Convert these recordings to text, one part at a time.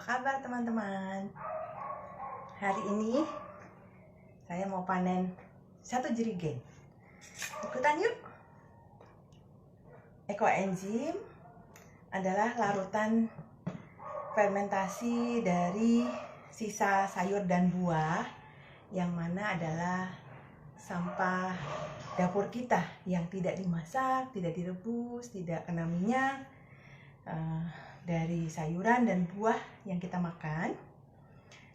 kabar teman-teman? Hari ini saya mau panen satu jerigen. Ikutan yuk. Ekoenzim adalah larutan fermentasi dari sisa sayur dan buah, yang mana adalah sampah dapur kita yang tidak dimasak, tidak direbus, tidak kena minyak, dari sayuran dan buah yang kita makan.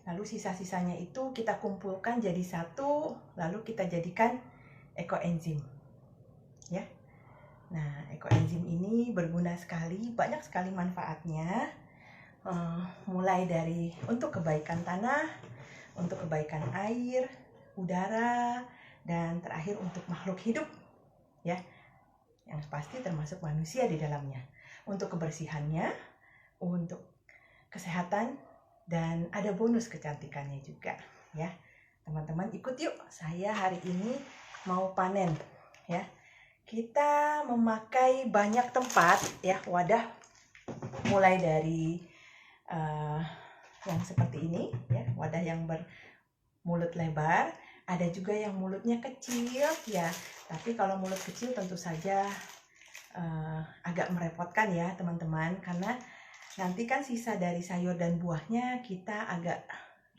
Lalu sisa-sisanya itu kita kumpulkan jadi satu, lalu kita jadikan ekoenzim, ya. Nah, ekoenzim ini berguna sekali, banyak sekali manfaatnya. Mulai dari untuk kebaikan tanah, untuk kebaikan air, udara, dan terakhir untuk makhluk hidup, ya, yang pasti termasuk manusia di dalamnya. Untuk kebersihannya, untuk kesehatan, dan ada bonus kecantikannya juga, ya. Teman-teman ikut yuk, saya hari ini mau panen, ya. Kita memakai banyak tempat, ya, wadah, mulai dari yang seperti ini, ya, wadah yang bermulut lebar. Ada juga yang mulutnya kecil, ya. Tapi kalau mulut kecil tentu saja agak merepotkan, ya teman-teman, karena nanti kan sisa dari sayur dan buahnya kita agak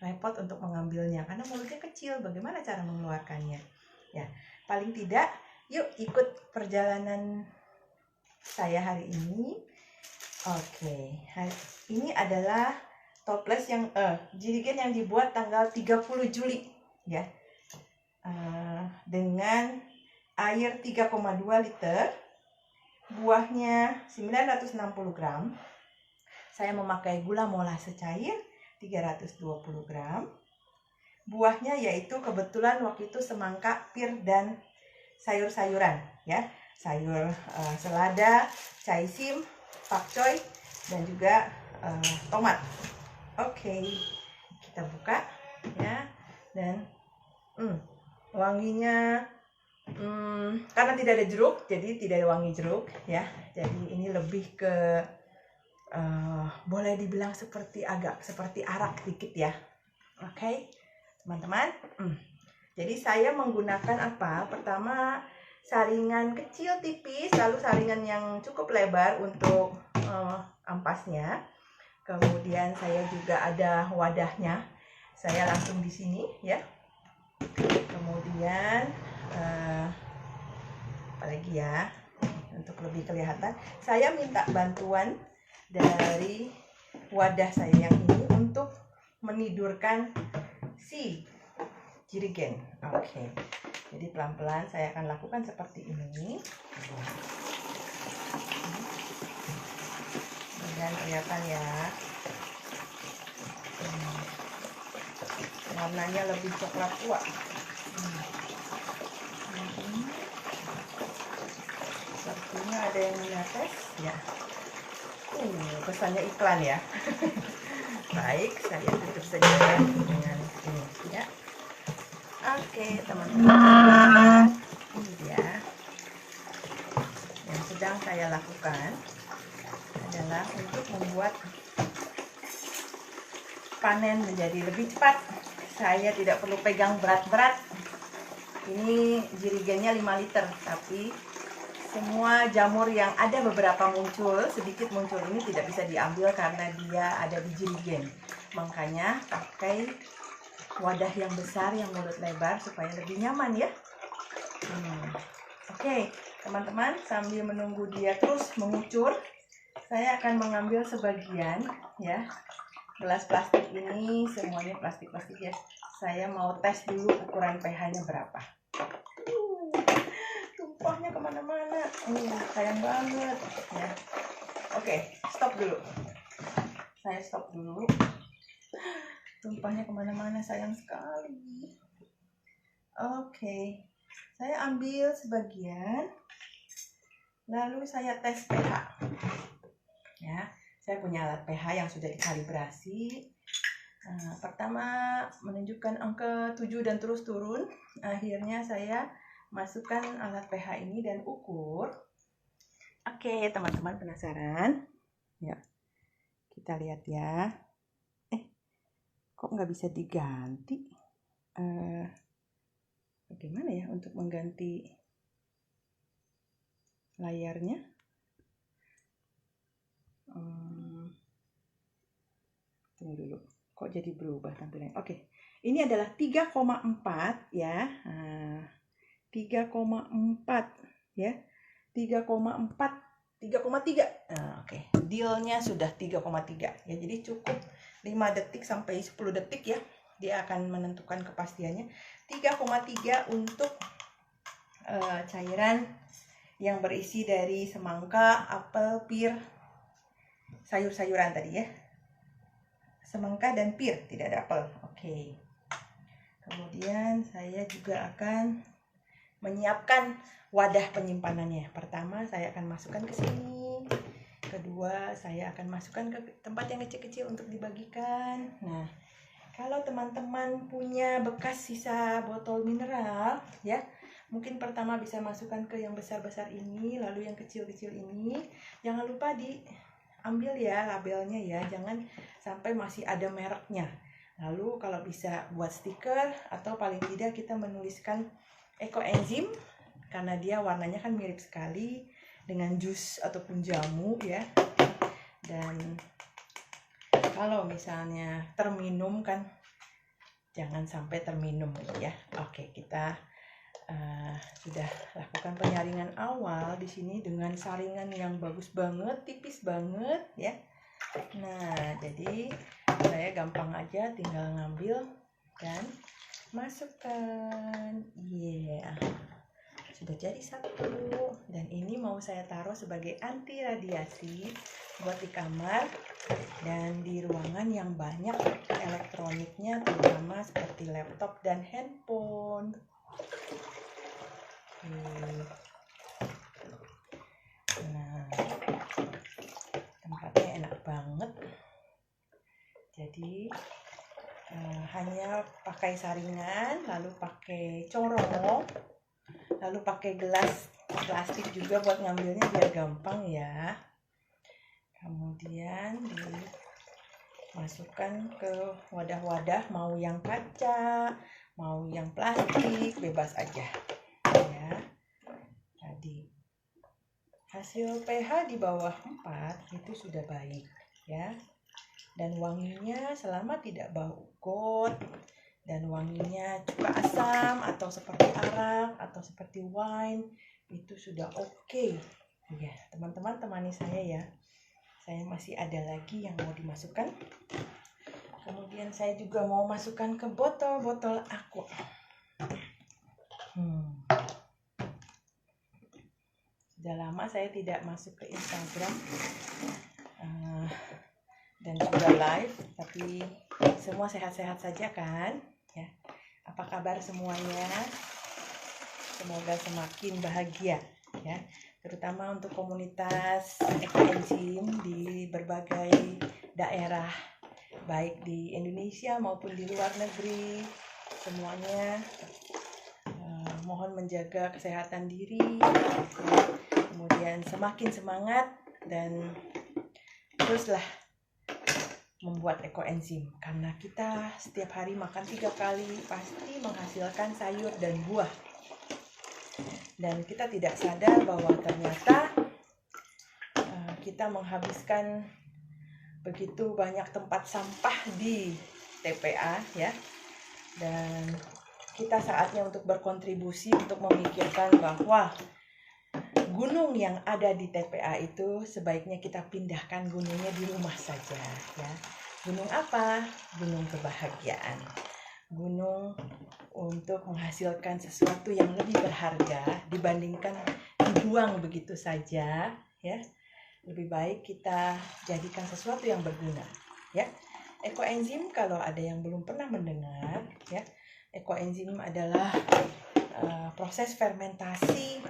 repot untuk mengambilnya karena mulutnya kecil. Bagaimana cara mengeluarkannya? Ya, paling tidak yuk ikut perjalanan saya hari ini. Oke, ini adalah toples yang jerigen yang dibuat tanggal 30 Juli, ya. Dengan air 3,2 liter, buahnya 960 gram. Saya memakai gula molase cair 320 gram. Buahnya yaitu kebetulan waktu itu semangka, pir, dan sayur-sayuran, ya. Sayur selada, caisim, pakcoy, dan juga tomat. Oke, kita buka, ya. Dan wanginya karena tidak ada jeruk, jadi tidak ada wangi jeruk, ya. Jadi ini lebih ke boleh dibilang agak seperti arak dikit, ya. Oke, teman-teman. Jadi saya menggunakan apa? Pertama, saringan kecil tipis, lalu saringan yang cukup lebar untuk ampasnya. Kemudian saya juga ada wadahnya. Saya langsung di sini, ya. Kemudian apalagi ya, untuk lebih kelihatan, saya minta bantuan dari wadah saya yang ini untuk menidurkan si jerigen. Oke. Jadi pelan-pelan saya akan lakukan seperti ini. Dan kelihatan ya. Warnanya lebih coklat tua. Sepertinya ada yang menetes, ya. Kesannya iklan, ya. Baik, saya tutup saja dengan ini, ya. Oke, teman-teman, ini dia yang sedang saya lakukan adalah untuk membuat panen menjadi lebih cepat. Saya tidak perlu pegang berat-berat. Ini jerigennya 5 liter, tapi semua jamur yang ada beberapa sedikit muncul ini tidak bisa diambil karena dia ada di jerigen. Makanya pakai wadah yang besar, yang mulut lebar, supaya lebih nyaman, ya. Oke, teman-teman, sambil menunggu dia terus mengucur, saya akan mengambil sebagian, ya. Gelas plastik ini semuanya plastik-plastik, ya. Saya mau tes dulu ukuran pH-nya berapa. Tumpahnya kemana-mana, sayang banget, ya. Oke, stop dulu. Saya stop dulu. Tumpahnya kemana-mana, sayang sekali. Oke, saya ambil sebagian, lalu saya tes pH, ya. Saya punya alat pH yang sudah dikalibrasi. Pertama menunjukkan angka 7 dan terus turun. Akhirnya saya masukkan alat pH ini dan ukur. Oke, teman-teman penasaran? Ya, kita lihat, ya. kok nggak bisa diganti? Bagaimana ya untuk mengganti layarnya? Tunggu dulu, kok jadi berubah tampilannya? Oke, ini adalah 3,4 ya. 3,4 ya. 3,4, 3,3. Oke. Dealnya sudah 3,3 ya. Jadi cukup 5 detik sampai 10 detik ya. Dia akan menentukan kepastiannya. 3,3 untuk cairan yang berisi dari semangka, apel, pir, sayur-sayuran tadi ya. Semangka dan pir, tidak ada apel. Oke. Kemudian saya juga akan menyiapkan wadah penyimpanannya. Pertama, saya akan masukkan ke sini. Kedua, saya akan masukkan ke tempat yang kecil-kecil untuk dibagikan. Nah, kalau teman-teman punya bekas sisa botol mineral, ya, mungkin pertama bisa masukkan ke yang besar-besar ini, lalu yang kecil-kecil ini. Jangan lupa diambil ya labelnya ya, jangan sampai masih ada mereknya. Lalu kalau bisa buat stiker atau paling tidak kita menuliskan ekoenzim, karena dia warnanya kan mirip sekali dengan jus ataupun jamu ya. Dan kalau misalnya terminum kan jangan sampai terminum gitu ya. Oke, kita sudah lakukan penyaringan awal di sini dengan saringan yang bagus banget, tipis banget ya. Nah, jadi saya gampang aja tinggal ngambil dan masukkan. Sudah jadi satu. Dan ini mau saya taruh sebagai anti radiasi buat di kamar dan di ruangan yang banyak elektroniknya, terutama seperti laptop dan handphone. Nah, tempatnya enak banget. Jadi hanya pakai saringan, lalu pakai corong, lalu pakai gelas plastik juga buat ngambilnya biar gampang ya. Kemudian dimasukkan ke wadah-wadah, mau yang kaca, mau yang plastik, bebas aja ya. Tadi hasil pH di bawah 4 itu sudah baik ya. Dan wanginya selama tidak bau got dan wanginya cuka asam atau seperti arak atau seperti wine, itu sudah oke. Ya, teman-teman temani saya ya. Saya masih ada lagi yang mau dimasukkan. Kemudian saya juga mau masukkan ke botol-botol aqua. Sudah lama saya tidak masuk ke Instagram dan juga live, tapi semua sehat-sehat saja kan ya. Apa kabar semuanya? Semoga semakin bahagia ya, terutama untuk komunitas ekoenzim di berbagai daerah, baik di Indonesia maupun di luar negeri. Semuanya mohon menjaga kesehatan diri ya. Kemudian semakin semangat dan teruslah membuat ekoenzim, karena kita setiap hari makan 3 kali pasti menghasilkan sayur dan buah, dan kita tidak sadar bahwa ternyata kita menghabiskan begitu banyak tempat sampah di TPA ya. Dan kita saatnya untuk berkontribusi untuk memikirkan bahwa gunung yang ada di TPA itu sebaiknya kita pindahkan gunungnya di rumah saja ya. Gunung apa? Gunung kebahagiaan. Gunung untuk menghasilkan sesuatu yang lebih berharga dibandingkan dibuang begitu saja ya. Lebih baik kita jadikan sesuatu yang berguna ya. Ekoenzim, kalau ada yang belum pernah mendengar ya, ekoenzim adalah proses fermentasi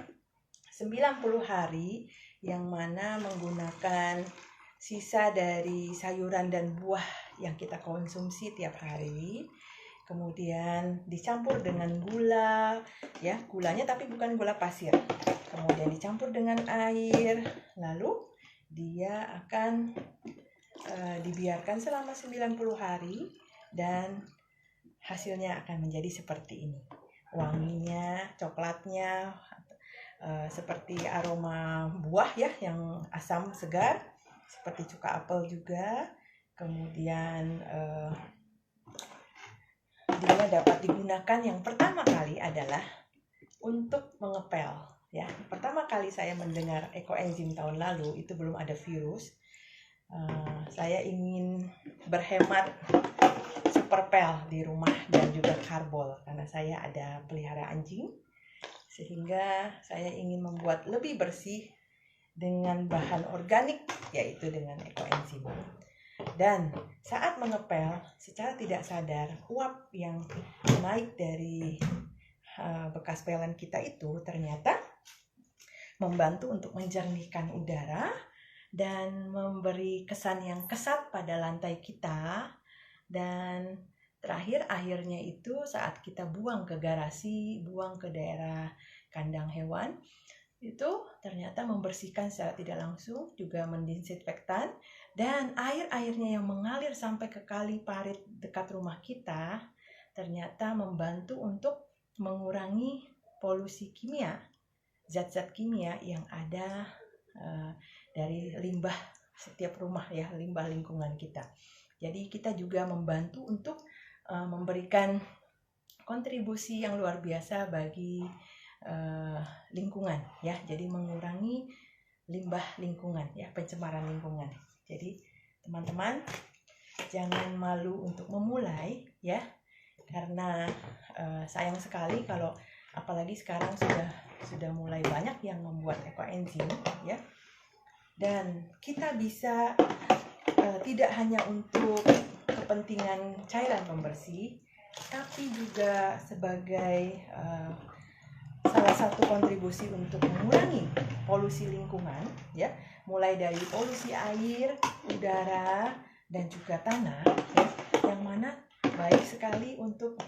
90 hari yang mana menggunakan sisa dari sayuran dan buah yang kita konsumsi tiap hari, kemudian dicampur dengan gula ya, gulanya tapi bukan gula pasir, kemudian dicampur dengan air, lalu dia akan dibiarkan selama 90 hari dan hasilnya akan menjadi seperti ini. Wanginya, coklatnya, seperti aroma buah ya yang asam segar, seperti cuka apel juga. Kemudian dia dapat digunakan yang pertama kali adalah untuk mengepel ya. Pertama kali saya mendengar ekoenzim tahun lalu, itu belum ada virus. Saya ingin berhemat superpel di rumah dan juga karbol karena saya ada pelihara anjing, sehingga saya ingin membuat lebih bersih dengan bahan organik, yaitu dengan ekoenzim. Dan saat mengepel, secara tidak sadar, uap yang naik dari bekas pelan kita itu ternyata membantu untuk menjernihkan udara dan memberi kesan yang kesat pada lantai kita. Dan terakhir akhirnya itu saat kita buang ke garasi, buang ke daerah kandang hewan, itu ternyata membersihkan secara tidak langsung, juga mendisinfektan. Dan air-airnya yang mengalir sampai ke kali parit dekat rumah kita ternyata membantu untuk mengurangi polusi kimia, zat-zat kimia yang ada dari limbah setiap rumah ya, limbah lingkungan kita. Jadi kita juga membantu untuk memberikan kontribusi yang luar biasa bagi lingkungan ya. Jadi mengurangi limbah lingkungan ya, pencemaran lingkungan. Jadi teman-teman jangan malu untuk memulai ya, karena sayang sekali kalau apalagi sekarang sudah mulai banyak yang membuat ekoenzim ya. Dan kita bisa tidak hanya untuk kepentingan cairan pembersih, tapi juga sebagai salah satu kontribusi untuk mengurangi polusi lingkungan ya, mulai dari polusi air, udara, dan juga tanah ya, yang mana baik sekali untuk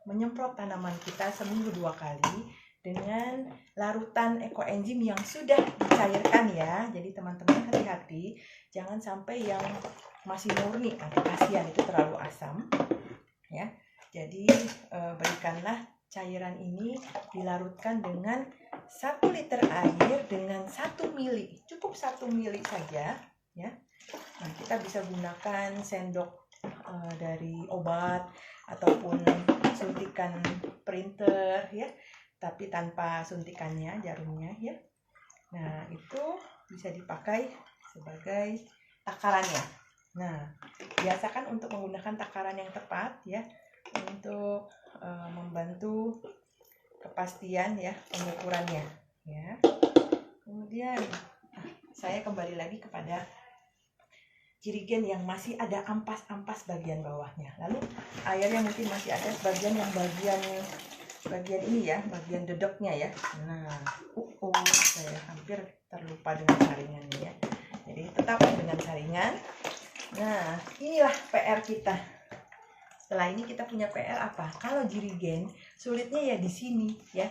menyemprot tanaman kita seminggu 2 kali dengan larutan ekoenzim yang sudah dicairkan ya. Jadi teman-teman hati-hati, jangan sampai yang masih murni, nanti kasihan itu terlalu asam ya. Jadi berikanlah cairan ini dilarutkan dengan 1 liter air dengan 1 mili, cukup 1 mili saja ya. Nah, kita bisa gunakan sendok dari obat ataupun suntikan printer ya, tapi tanpa suntikannya, jarumnya ya. Nah, itu bisa dipakai sebagai takarannya. Nah, biasakan untuk menggunakan takaran yang tepat ya, untuk membantu kepastian ya pengukurannya ya. Kemudian saya kembali lagi kepada jirigen yang masih ada ampas-ampas bagian bawahnya. Lalu airnya mungkin masih ada sebagian yang bagian ini ya, bagian dedeknya ya. Nah, saya hampir terlupa dengan saringannya ya. Jadi tetap dengan saringan. Nah, inilah PR kita. Setelah ini kita punya PR apa? Kalau jirigen sulitnya ya di sini ya.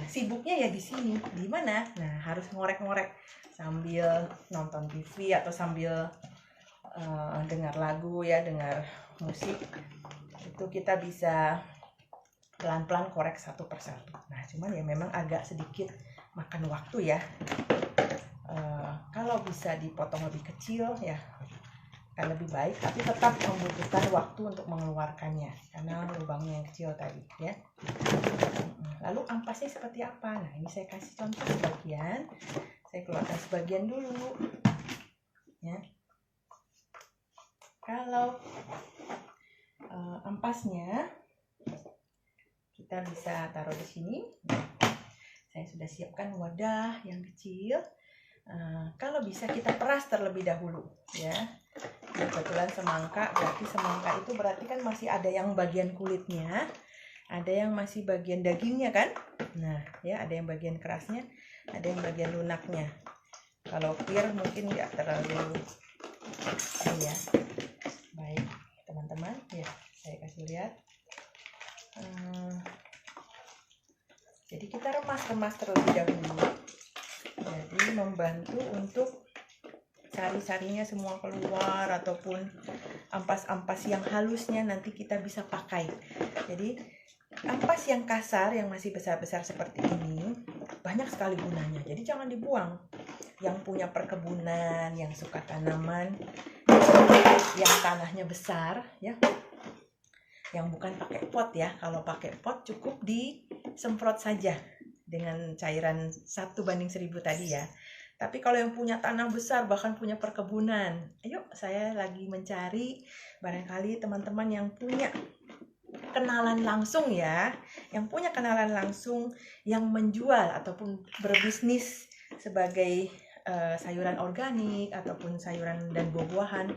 Sibuknya ya di sini. Di mana? Nah, harus ngorek-ngorek sambil nonton TV atau sambil dengar lagu ya, dengar musik. Itu kita bisa pelan-pelan korek satu persatu. Nah, cuman ya memang agak sedikit makan waktu ya. Kalau bisa dipotong lebih kecil ya akan lebih baik, tapi tetap membutuhkan waktu untuk mengeluarkannya karena lubangnya yang kecil tadi ya. Lalu ampasnya seperti apa? Nah, ini saya kasih contoh sebagian. Saya keluarkan sebagian dulu ya. Kalau ampasnya kita bisa taruh di sini. Saya sudah siapkan wadah yang kecil. Kalau bisa kita peras terlebih dahulu ya. Kebetulan semangka, berarti kan masih ada yang bagian kulitnya, ada yang masih bagian dagingnya kan. Nah ya, ada yang bagian kerasnya, ada yang bagian lunaknya. Kalau pir mungkin nggak terlalu ya. Baik teman-teman ya, saya kasih lihat. Jadi kita remas terlebih dahulu, jadi membantu untuk sari-sarinya semua keluar, ataupun ampas-ampas yang halusnya nanti kita bisa pakai. Jadi ampas yang kasar yang masih besar-besar seperti ini banyak sekali gunanya, jadi jangan dibuang. Yang punya perkebunan, yang suka tanaman yang tanahnya besar ya, yang bukan pakai pot ya. Kalau pakai pot cukup disemprot saja dengan cairan 1:1000 tadi ya. Tapi kalau yang punya tanah besar, bahkan punya perkebunan, ayo, saya lagi mencari barangkali teman-teman yang punya kenalan langsung ya, yang punya kenalan langsung yang menjual ataupun berbisnis sebagai sayuran organik ataupun sayuran dan buah-buahan.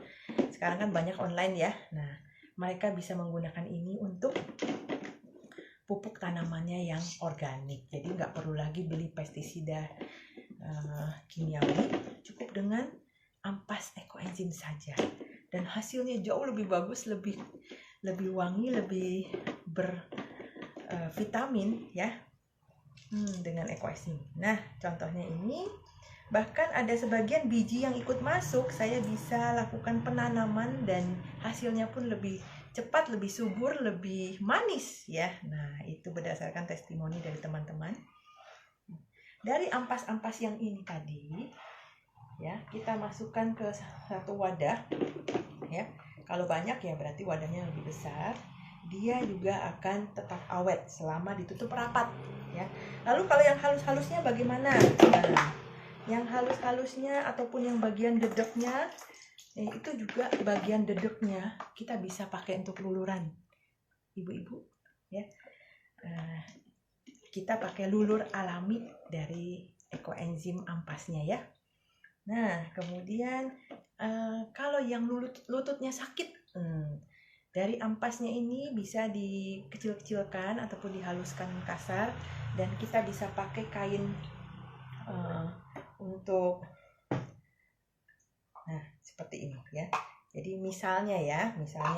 Sekarang kan banyak online ya. Nah, mereka bisa menggunakan ini untuk pupuk tanamannya yang organik. Jadi nggak perlu lagi beli pestisida kimiawi, cukup dengan ampas ekoenzim saja. Dan hasilnya jauh lebih bagus, lebih wangi, lebih bervitamin ya, dengan ekoenzim. Nah, contohnya ini, bahkan ada sebagian biji yang ikut masuk, saya bisa lakukan penanaman dan hasilnya pun lebih cepat, lebih subur, lebih manis ya. Nah, itu berdasarkan testimoni dari teman-teman. Dari ampas-ampas yang ini tadi ya, kita masukkan ke satu wadah ya. Kalau banyak ya berarti wadahnya lebih besar. Dia juga akan tetap awet selama ditutup rapat ya. Lalu kalau yang halus-halusnya bagaimana? Nah, yang halus-halusnya ataupun yang bagian dedeknya, itu juga bagian dedeknya kita bisa pakai untuk luluran, ibu-ibu ya. Kita pakai lulur alami dari ekoenzim ampasnya ya. Nah, kemudian kalau yang lututnya sakit, dari ampasnya ini bisa dikecil-kecilkan ataupun dihaluskan kasar, dan kita bisa pakai kain untuk, nah seperti ini ya. Jadi misalnya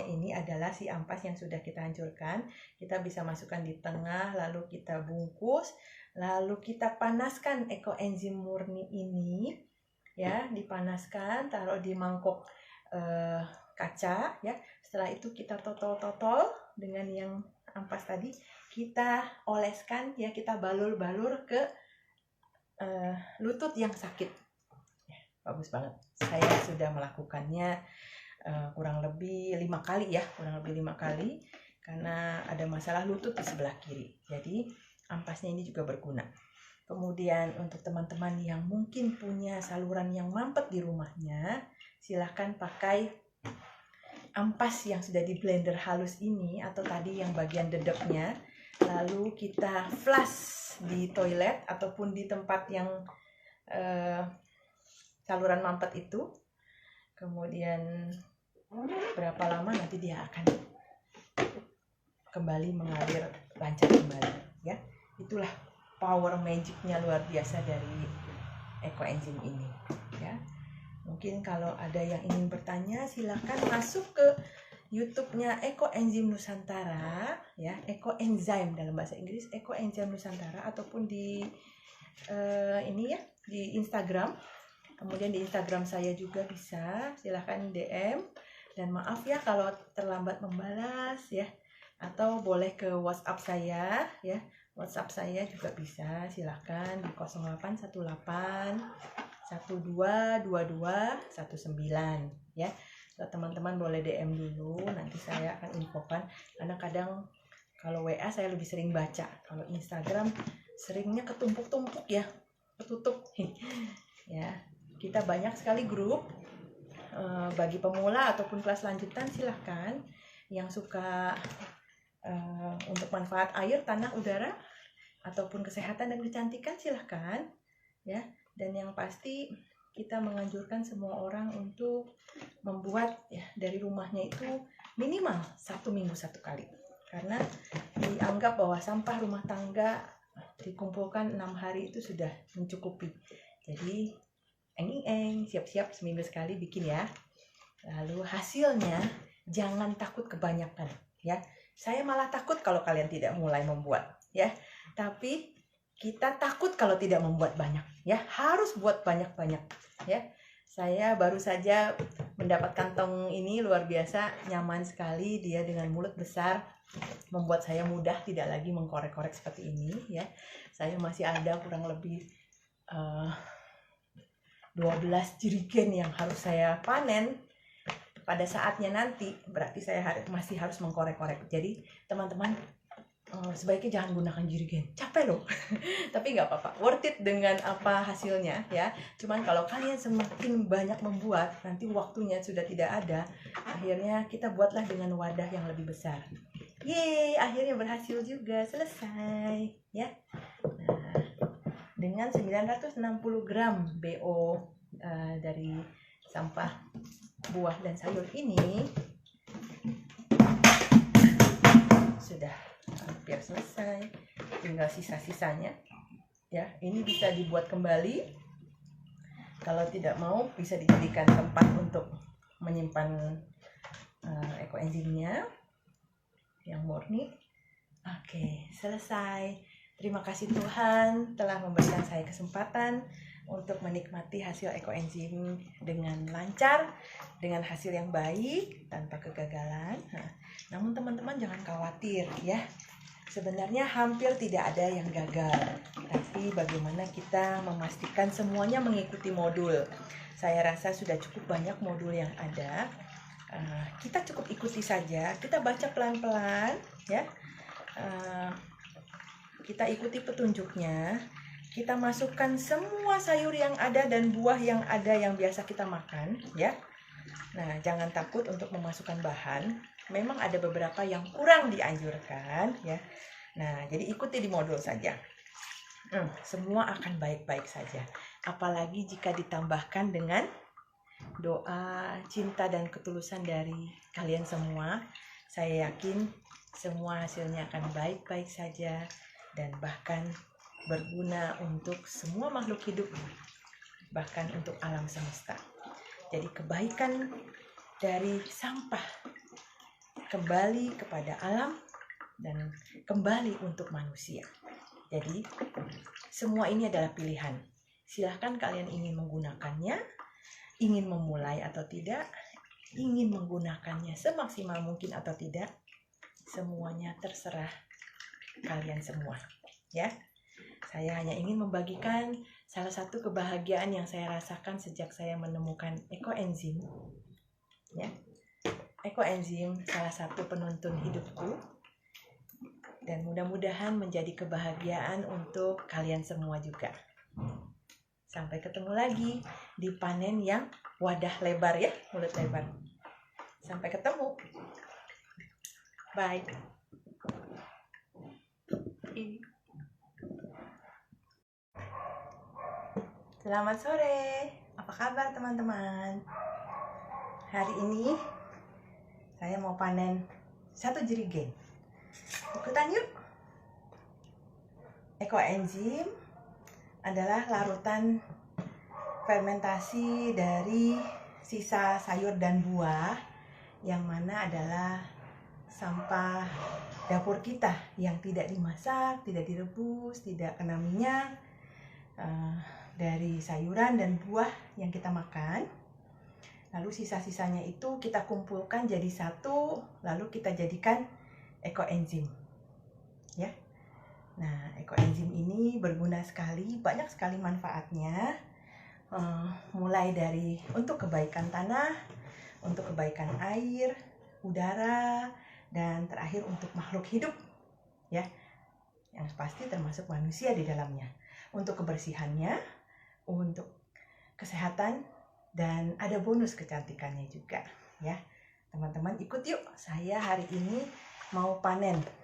ini adalah si ampas yang sudah kita hancurkan, kita bisa masukkan di tengah, lalu kita bungkus, lalu kita panaskan ekoenzim murni ini ya, dipanaskan, taruh di mangkok kaca ya. Setelah itu kita totol-totol dengan yang ampas tadi, kita oleskan ya, kita balur-balur ke lutut yang sakit ya. Bagus banget, saya sudah melakukannya kurang lebih 5 kali ya, karena ada masalah lutut di sebelah kiri. Jadi ampasnya ini juga berguna. Kemudian untuk teman-teman yang mungkin punya saluran yang mampet di rumahnya, silahkan pakai ampas yang sudah di blender halus ini, atau tadi yang bagian dedeknya, lalu kita flush di toilet ataupun di tempat yang saluran mampet itu. Kemudian berapa lama nanti dia akan kembali mengalir lancar kembali ya. Itulah power magicnya luar biasa dari ekoenzim ini ya. Mungkin kalau ada yang ingin bertanya, silakan masuk ke YouTube-nya Ekoenzim Nusantara ya, Ekoenzim dalam bahasa Inggris, Ekoenzim Nusantara, ataupun di ini ya, di Instagram. Kemudian di Instagram saya juga bisa, silahkan DM. Dan maaf ya kalau terlambat membalas ya, atau boleh ke WhatsApp saya ya. WhatsApp saya juga bisa, silahkan di 0818 122219 ya. Teman-teman boleh DM dulu, nanti saya akan infokan, karena kadang kalau WA saya lebih sering baca, kalau Instagram seringnya ketumpuk-tumpuk ya, ketutup ya. Kita banyak sekali grup bagi pemula ataupun kelas lanjutan, silahkan yang suka untuk manfaat air, tanah, udara, ataupun kesehatan dan kecantikan, silahkan ya. Dan yang pasti kita menganjurkan semua orang untuk membuat ya, dari rumahnya itu minimal 1 minggu 1 kali, karena dianggap bahwa sampah rumah tangga dikumpulkan 6 hari itu sudah mencukupi. Jadi siap-siap seminggu sekali bikin ya. Lalu hasilnya jangan takut kebanyakan ya. Saya malah takut kalau kalian tidak mulai membuat ya. Tapi kita takut kalau tidak membuat banyak ya. Harus buat banyak-banyak ya. Saya baru saja mendapatkan tong ini, luar biasa, nyaman sekali. Dia dengan mulut besar, membuat saya mudah tidak lagi mengkorek-korek seperti ini ya. Saya masih ada kurang lebih 12 jerigen yang harus saya panen. Pada saatnya nanti berarti saya masih harus mengkorek-korek. Jadi teman-teman, sebaiknya jangan gunakan jerigen, capek loh. Tapi nggak apa-apa, worth it dengan apa hasilnya ya. Cuman kalau kalian semakin banyak membuat, nanti waktunya sudah tidak ada. Akhirnya kita buatlah dengan wadah yang lebih besar. Yeay, akhirnya berhasil juga, selesai ya. Nah, dengan 960 gram BO dari sampah buah dan sayur ini sudah hampir selesai, tinggal sisa-sisanya ya. Ini bisa dibuat kembali, kalau tidak mau bisa dijadikan tempat untuk menyimpan ekoenzimnya yang murni. Oke, selesai. Terima kasih Tuhan telah memberikan saya kesempatan untuk menikmati hasil ekoenzim dengan lancar, dengan hasil yang baik, tanpa kegagalan. Namun teman-teman jangan khawatir ya. Sebenarnya hampir tidak ada yang gagal. Tapi bagaimana kita memastikan semuanya mengikuti modul. Saya rasa sudah cukup banyak modul yang ada. Kita cukup ikuti saja, kita baca pelan-pelan ya. Kita ikuti petunjuknya, kita masukkan semua sayur yang ada dan buah yang ada yang biasa kita makan ya. Nah, jangan takut untuk memasukkan bahan. Memang ada beberapa yang kurang dianjurkan ya. Nah, jadi ikuti di modul saja. Semua akan baik-baik saja. Apalagi jika ditambahkan dengan doa, cinta dan ketulusan dari kalian semua. Saya yakin semua hasilnya akan baik-baik saja dan bahkan berguna untuk semua makhluk hidup, bahkan untuk alam semesta. Jadi kebaikan dari sampah kembali kepada alam dan kembali untuk manusia. Jadi semua ini adalah pilihan. Silahkan kalian ingin menggunakannya, ingin memulai atau tidak, ingin menggunakannya semaksimal mungkin atau tidak, semuanya terserah kalian semua ya. Saya hanya ingin membagikan salah satu kebahagiaan yang saya rasakan sejak saya menemukan ekoenzim ya. Ekoenzim salah satu penuntun hidupku, dan mudah-mudahan menjadi kebahagiaan untuk kalian semua juga. Sampai ketemu lagi di panen yang wadah lebar ya, mulut lebar. Sampai ketemu. Bye. Selamat sore. Apa kabar teman-teman? Hari ini saya mau panen 1 jerigen. Ikutan yuk. Ekoenzim adalah larutan fermentasi dari sisa sayur dan buah, yang mana adalah sampah dapur kita yang tidak dimasak, tidak direbus, tidak kena minyak, dari sayuran dan buah yang kita makan. Lalu sisa-sisanya itu kita kumpulkan jadi satu, lalu kita jadikan ekoenzim ya. Nah, ekoenzim ini berguna sekali, banyak sekali manfaatnya. Mulai dari untuk kebaikan tanah, untuk kebaikan air, udara, dan terakhir untuk makhluk hidup ya, yang pasti termasuk manusia di dalamnya. Untuk kebersihannya, untuk kesehatan, dan ada bonus kecantikannya juga ya. Teman-teman ikut yuk, saya hari ini mau panen